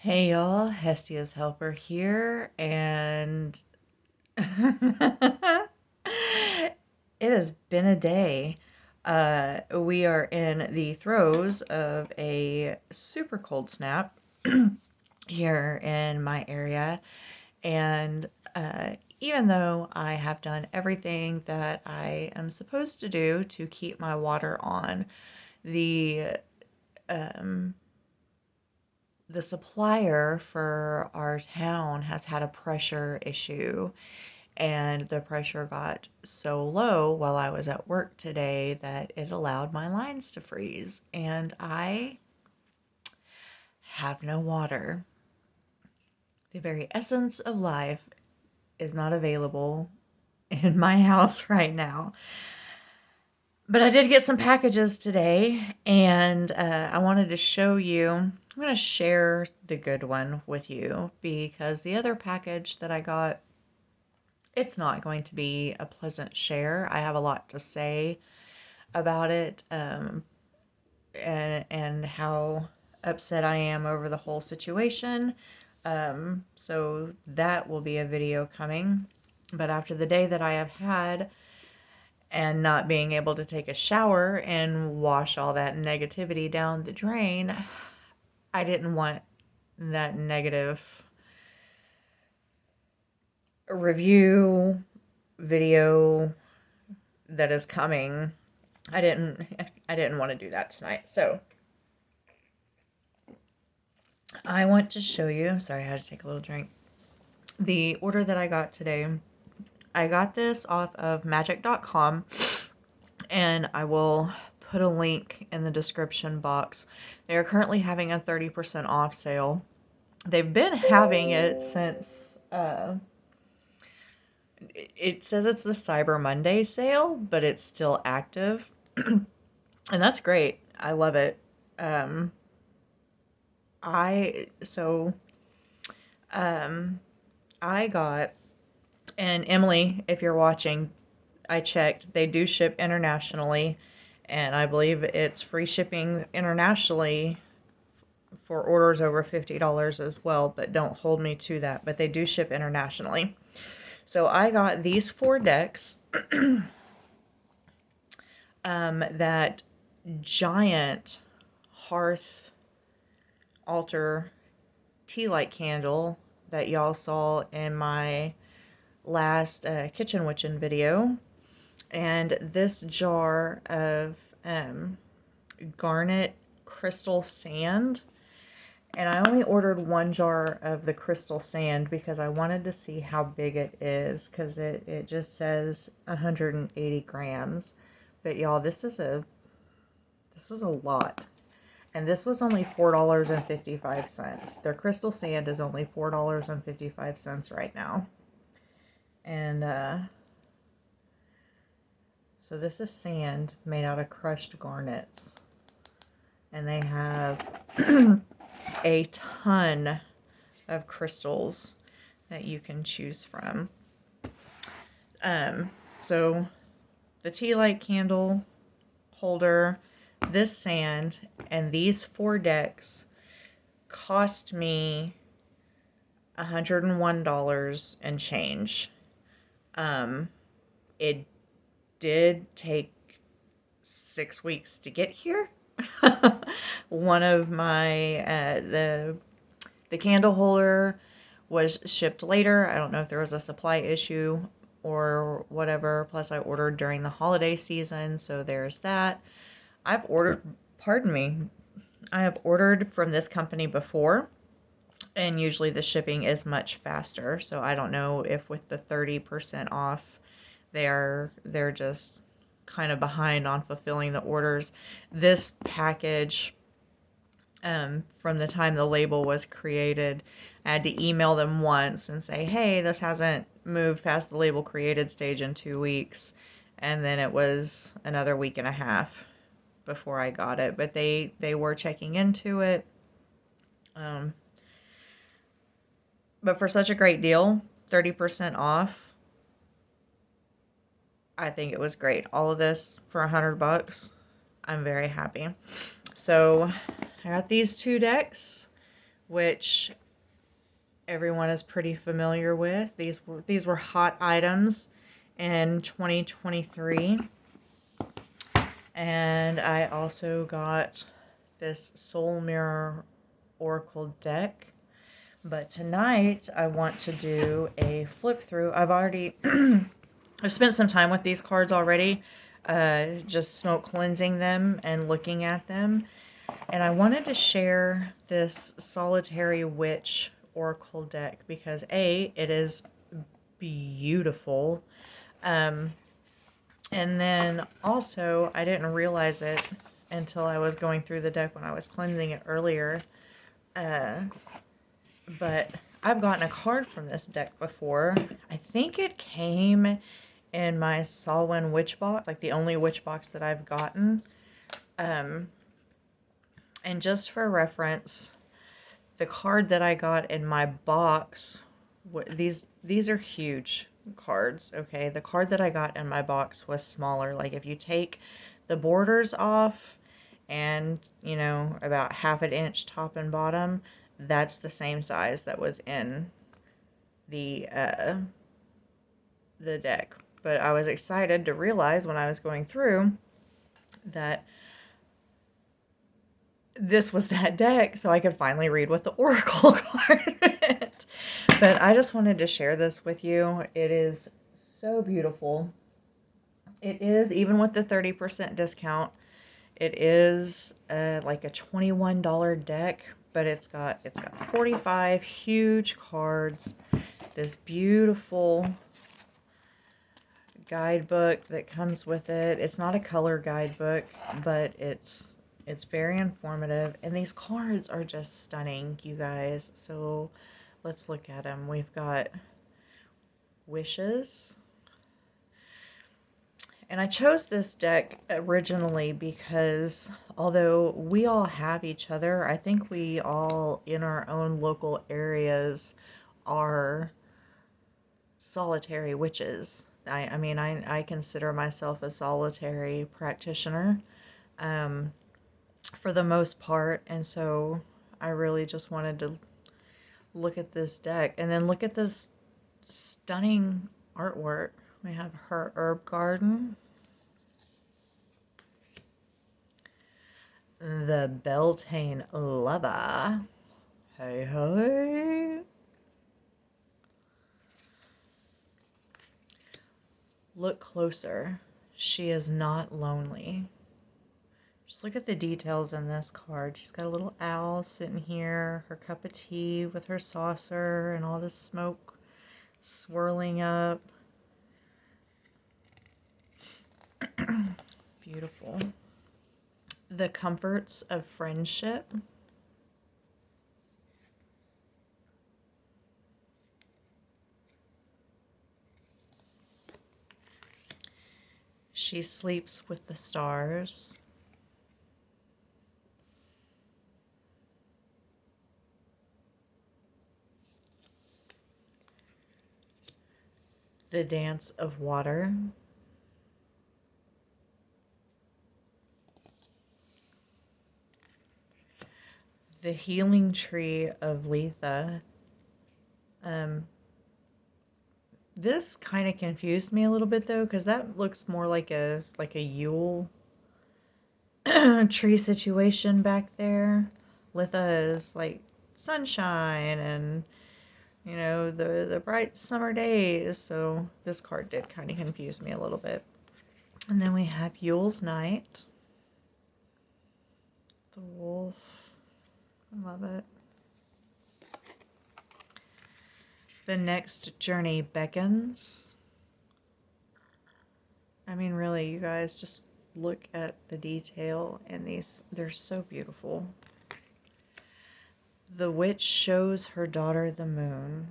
Hey y'all, Hestia's Helper here, and it has been a day. We are in the throes of a super cold snap here in my area, and even though I have done everything that I am supposed to do to keep my water on, the um, the supplier for our town has had a pressure issue, and the pressure got so low while I was at work today that it allowed my lines to freeze, and I have no water. The very essence of life is not available in my house right now. But I did get some packages today, and I wanted to show you. I'm going to share the good one with you because the other package that I got, it's not going to be a pleasant share. I have a lot to say about it, and how upset I am over the whole situation. So that will be a video coming. But after the day that I have had, and not being able to take a shower and wash all that negativity down the drain, I didn't want that negative review video that is coming. I didn't want to do that tonight. So, I want to show you, sorry, I had to take a little drink. The order that I got today. I got this off of Magick.com, and I will put a link in the description box. They are currently having a 30% off sale. They've been having it since, it says it's the Cyber Monday sale, but it's still active. And that's great. I love it. Um, I, so, I got, and Emily, if you're watching, I checked, they do ship internationally, and I believe it's free shipping internationally for orders over $50 as well, but don't hold me to that. But they do ship internationally. So I got these 4 decks, that giant hearth altar tea light candle that y'all saw in my last kitchen witchin video, and this jar of garnet crystal sand. And I only ordered 1 jar of the crystal sand because I wanted to see how big it is, because it just says 180 grams. But y'all, this is a lot. And this was only $4.55. Their crystal sand is only $4.55 right now. And so this is sand made out of crushed garnets. And they have a ton of crystals that you can choose from. So the tea light candle holder, this sand, and these 4 decks cost me $101 and change. It did take 6 weeks to get here. One of my the candle holder was shipped later. I don't know if there was a supply issue or whatever. Plus, I ordered during the holiday season, so there's that. I've ordered, pardon me, I have ordered from this company before, and usually the shipping is much faster. So I don't know if with the 30% off, they're just kind of behind on fulfilling the orders. This package, from the time the label was created, I had to email them once and say, hey, this hasn't moved past the label created stage in 2 weeks. And then it was another week and a half before I got it. But they were checking into it. But for such a great deal, 30% off, I think it was great. All of this for $100. I'm very happy. So I got these 2 decks. which everyone is pretty familiar with. These were hot items in 2023. And I also got this Soul Mirror Oracle deck. But tonight I want to do a flip through. I've spent some time with these cards already, just smoke cleansing them and looking at them. And I wanted to share this Solitary Witch Oracle deck because A, it is beautiful. And then also, I didn't realize it until I was going through the deck when I was cleansing it earlier. But I've gotten a card from this deck before. I think it came in my Samhain Witch box, like the only witch box that I've gotten. And just for reference, the card that I got in my box, these are huge cards, okay? The card that I got in my box was smaller. Like if you take the borders off and, you know, about half an inch top and bottom, that's the same size that was in the deck. But I was excited to realize when I was going through that this was that deck, so I could finally read what the Oracle card meant. But I just wanted to share this with you. It is so beautiful. It is, even with the 30% discount, it is like a $21 deck, but it's got 45 huge cards, this beautiful guidebook that comes with it. It's not a color guidebook, but it's very informative, and these cards are just stunning, you guys. So let's look at them. We've got wishes. And I chose this deck originally because although we all have each other, I think we all in our own local areas are solitary witches. I mean, I consider myself a solitary practitioner for the most part. And so I really just wanted to look at this deck and then look at this stunning artwork. We have her herb garden, the Beltane lover. Hey, hey. Look closer. She is not lonely. Just look at the details in this card. She's got a little owl sitting here, her cup of tea with her saucer, and all this smoke swirling up. Beautiful. The comforts of friendship. She sleeps with the stars. The dance of water. The healing tree of Letha. This kind of confused me a little bit though, because that looks more like a Yule tree situation back there. Litha is like sunshine and, you know, the bright summer days. So this card did kind of confuse me a little bit. And then we have Yule's Night. The wolf. I love it. The next journey beckons. I mean, really, you guys, just look at the detail in these. They're so beautiful. The witch shows her daughter the moon.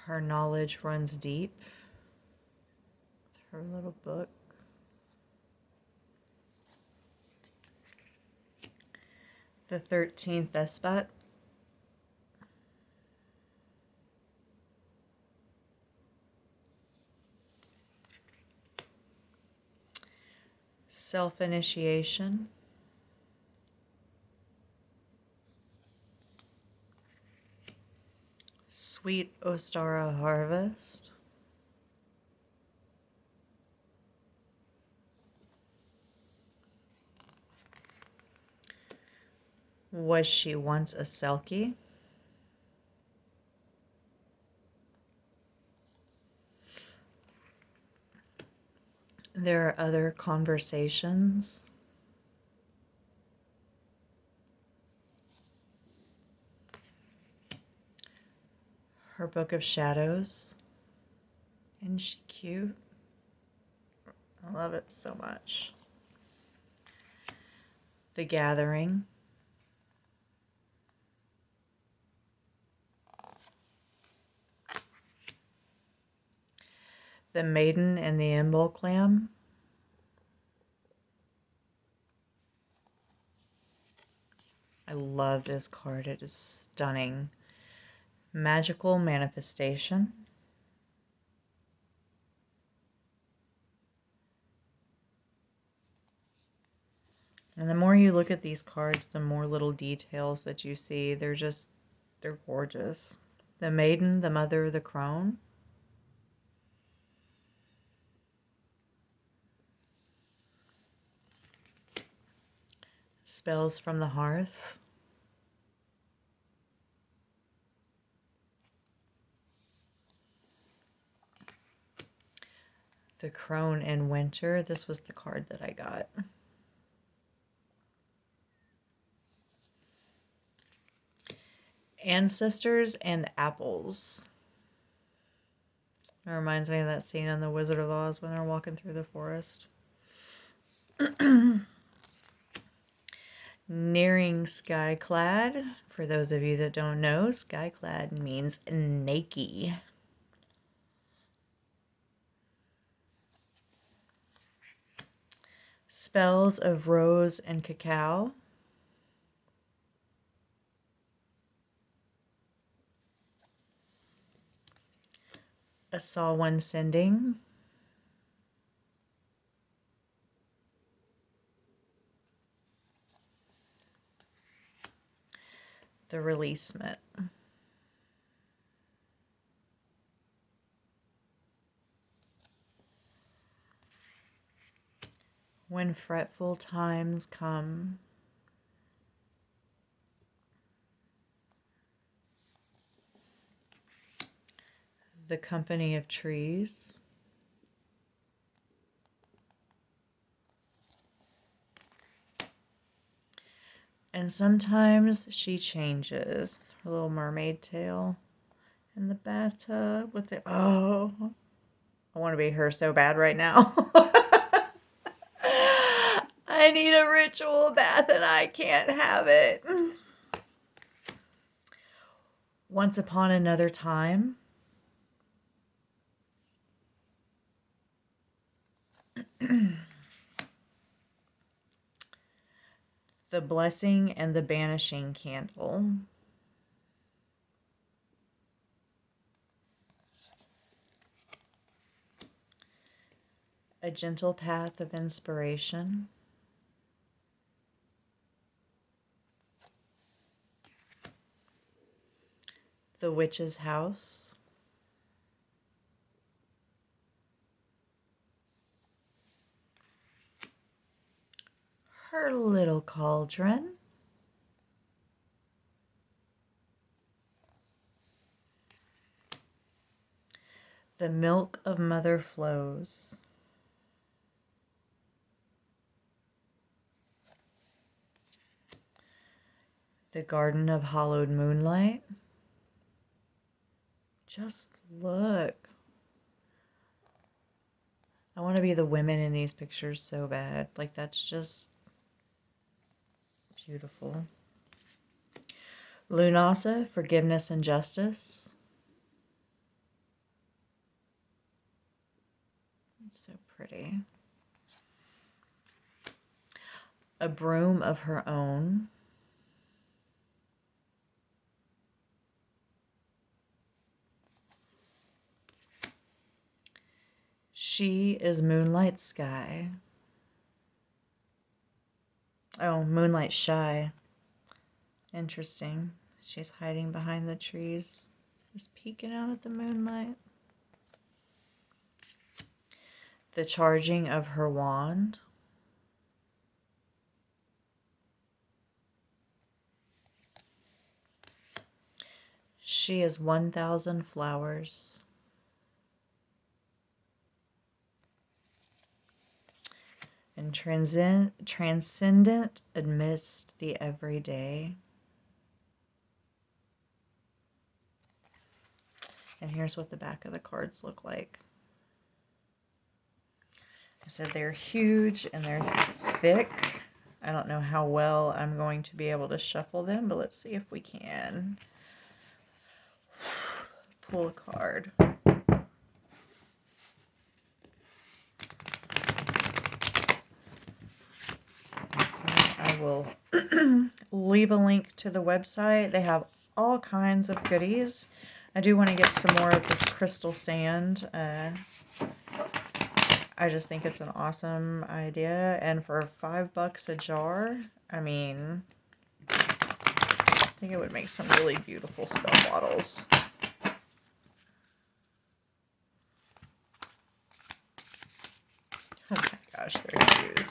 Her knowledge runs deep. Her little book. The 13th Despot. Self-initiation. Sweet Ostara harvest. Was she once a Selkie? There are other conversations. Her Book of Shadows. Isn't she cute? I love it so much. The Gathering. The Maiden and the Imbolc Clam. I love this card. It is stunning. Magical Manifestation. And the more you look at these cards, the more little details that you see. They're gorgeous. The Maiden, the Mother of the Crone. Spells from the Hearth. The Crone in Winter. This was the card that I got. Ancestors and Apples. It reminds me of that scene in The Wizard of Oz when they're walking through the forest. Nearing Skyclad. For those of you that don't know, Skyclad means naked. Spells of Rose and Cacao. I Saw One Sending. The Releasement. When Fretful Times Come. The Company of Trees. And sometimes she changes. Her little mermaid tail in the bathtub with the... Oh, I want to be her so bad right now. I need a ritual bath and I can't have it. Once Upon Another Time. The Blessing and the Banishing Candle. A Gentle Path of Inspiration. The Witch's House. Her Little Cauldron. The Milk of Mother Flows. The Garden of Hollowed Moonlight. Just look. I want to be the women in these pictures so bad. Like, that's just beautiful. Lunasa, Forgiveness and Justice. It's so pretty. A Broom of Her Own. She is Moonlight Sky. Oh, Moonlight Shy. Interesting. She's hiding behind the trees. Just peeking out at the moonlight. The charging of her wand. She is 1,000 flowers. And transcendent amidst the everyday. And here's what the back of the cards look like. I said they're huge and they're thick. I don't know how well I'm going to be able to shuffle them, but let's see if we can. Pull a card. So I will leave a link to the website. They have all kinds of goodies. I do want to get some more of this crystal sand. I just think it's an awesome idea. And for $5 a jar, I mean, I think it would make some really beautiful spell bottles. Oh my gosh, they're huge.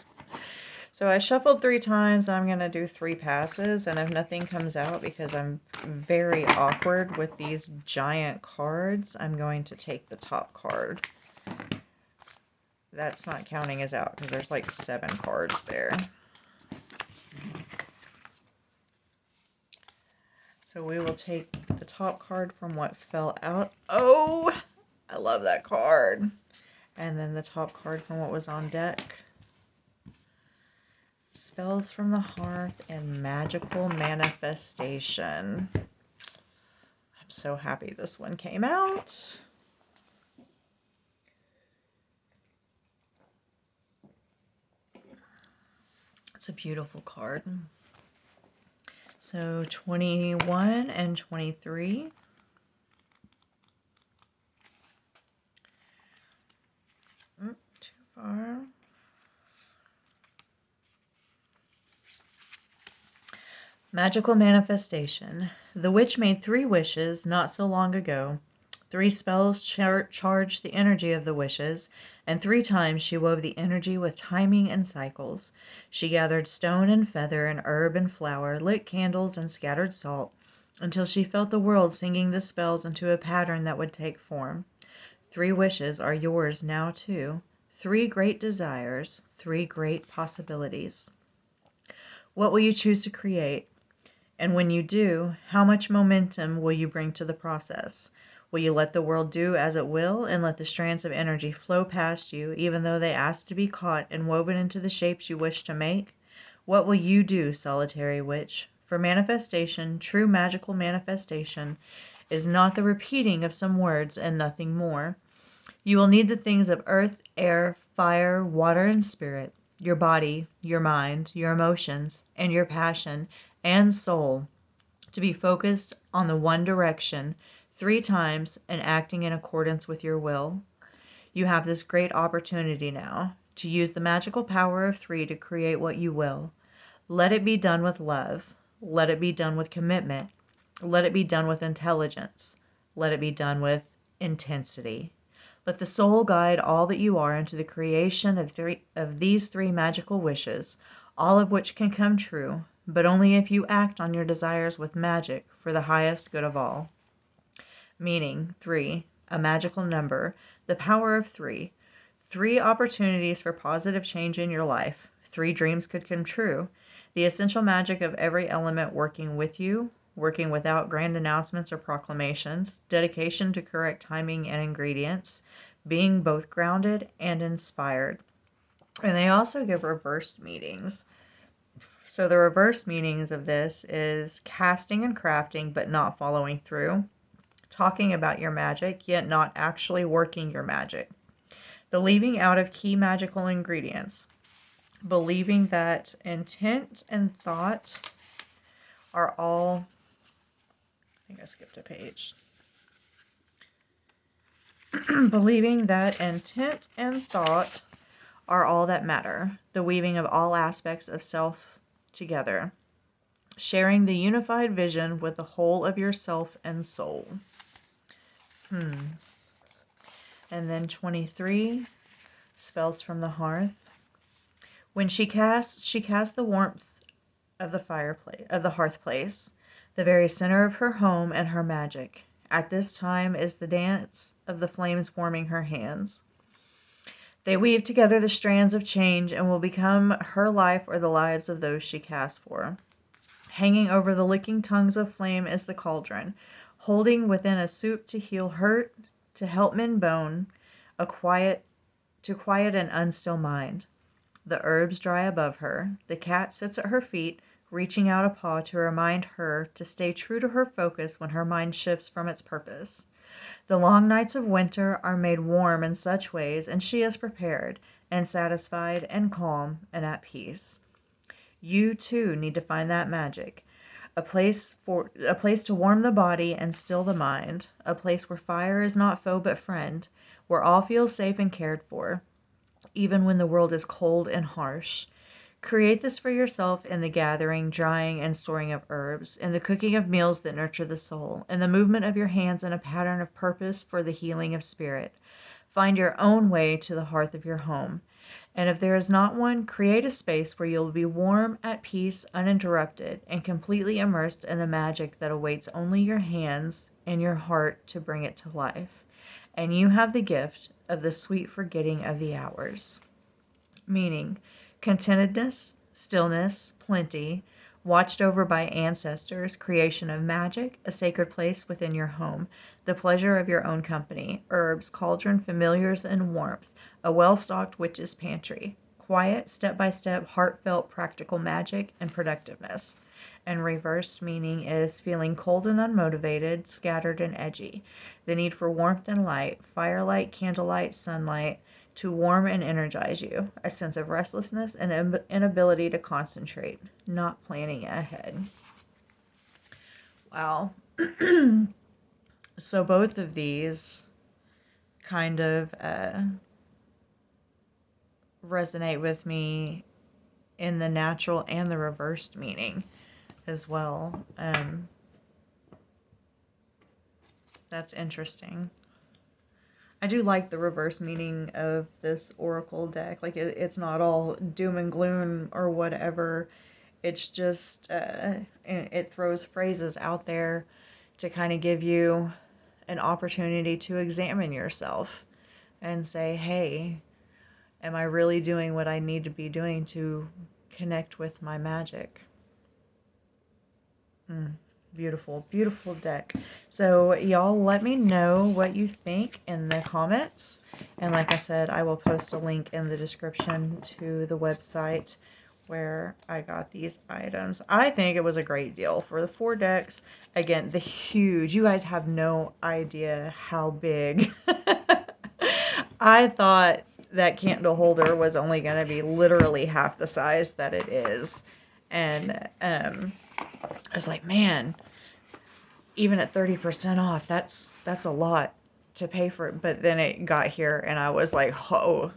So I shuffled 3 times, and I'm going to do 3 passes, and if nothing comes out, because I'm very awkward with these giant cards, I'm going to take the top card. That's not counting as out, because there's like 7 cards there. So we will take the top card from what fell out. Oh, I love that card. And then the top card from what was on deck. Spells from the Hearth and Magical Manifestation. I'm so happy this one came out. It's a beautiful card. So 21 and 23. Too far. Magical Manifestation. The witch made 3 wishes not so long ago. 3 spells charged the energy of the wishes, and 3 times she wove the energy with timing and cycles. She gathered stone and feather and herb and flower, lit candles and scattered salt, until she felt the world singing the spells into a pattern that would take form. 3 wishes are yours now too. 3 great desires, 3 great possibilities. What will you choose to create? And when you do, how much momentum will you bring to the process? Will you let the world do as it will and let the strands of energy flow past you, even though they ask to be caught and woven into the shapes you wish to make? What will you do, solitary witch? For manifestation, true magical manifestation, is not the repeating of some words and nothing more. You will need the things of earth, air, fire, water, and spirit, your body, your mind, your emotions, and your passion and soul, to be focused on the one direction 3 times and acting in accordance with your will. You have this great opportunity now to use the magical power of 3 to create what you will. Let it be done with love. Let it be done with commitment. Let it be done with intelligence. Let it be done with intensity. Let the soul guide all that you are into the creation of these 3 magical wishes, all of which can come true, but only if you act on your desires with magic for the highest good of all. Meaning 3, a magical number, the power of 3. 3 opportunities for positive change in your life. 3 dreams could come true. The essential magic of every element working with you, working without grand announcements or proclamations, dedication to correct timing and ingredients, being both grounded and inspired. And they also give reversed meanings. So the reverse meanings of this is casting and crafting but not following through, talking about your magic yet not actually working your magic, the leaving out of key magical ingredients, believing that intent and thought are all, I think I skipped a page, believing that intent and thought are all that matter, the weaving of all aspects of self together, sharing the unified vision with the whole of yourself and soul. And then 23, spells from the hearth. When she casts the warmth of the fireplace, of the hearth place, the very center of her home and her magic. At this time is the dance of the flames warming her hands. They weave together the strands of change and will become her life or the lives of those she casts for. Hanging over the licking tongues of flame is the cauldron, holding within a soup to heal hurt, to help mend bone, to quiet an unstill mind. The herbs dry above her. The cat sits at her feet, reaching out a paw to remind her to stay true to her focus when her mind shifts from its purpose. The long nights of winter are made warm in such ways, and she is prepared and satisfied and calm and at peace. You too need to find that magic. A place to warm the body and still the mind. A place where fire is not foe but friend, where all feel safe and cared for, even when the world is cold and harsh. Create this for yourself in the gathering, drying, and storing of herbs, in the cooking of meals that nurture the soul, in the movement of your hands in a pattern of purpose for the healing of spirit. Find your own way to the hearth of your home. And if there is not one, create a space where you'll be warm, at peace, uninterrupted, and completely immersed in the magic that awaits only your hands and your heart to bring it to life. And you have the gift of the sweet forgetting of the hours. Meaning, contentedness, stillness, plenty, watched over by ancestors, creation of magic, a sacred place within your home, the pleasure of your own company, herbs, cauldron, familiars, and warmth, a well-stocked witch's pantry, quiet, step-by-step, heartfelt, practical magic, and productiveness. And reversed meaning is feeling cold and unmotivated, scattered and edgy, the need for warmth and light, firelight, candlelight, sunlight, to warm and energize you, a sense of restlessness and inability to concentrate, not planning ahead. Wow. So both of these kind of resonate with me in the natural and the reversed meaning as well. That's interesting. I do like the reverse meaning of this oracle deck. Like, it's not all doom and gloom or whatever. It's just, it throws phrases out there to kind of give you an opportunity to examine yourself and say, hey, am I really doing what I need to be doing to connect with my magic? Beautiful, beautiful deck. So y'all let me know what you think in the comments. And like I said, I will post a link in the description to the website where I got these items. I think it was a great deal for the 4 decks. Again, the huge, you guys have no idea how big. I thought that candle holder was only going to be literally half the size that it is. And I was like, man, even at 30% off, that's a lot to pay for it. But then it got here and I was like, oh,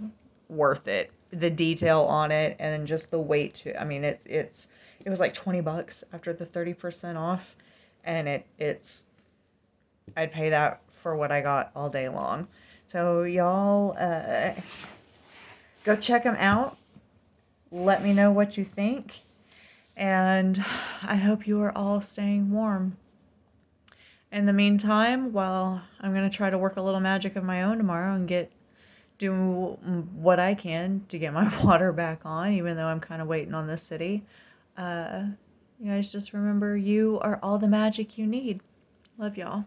worth it. The detail on it and just the weight to, I mean, it was like $20 after the 30% off, and I'd pay that for what I got all day long. So y'all go check them out. Let me know what you think. And I hope you are all staying warm. In the meantime, while I'm going to try to work a little magic of my own tomorrow and do what I can to get my water back on, even though I'm kind of waiting on this city. You guys just remember, you are all the magic you need. Love y'all.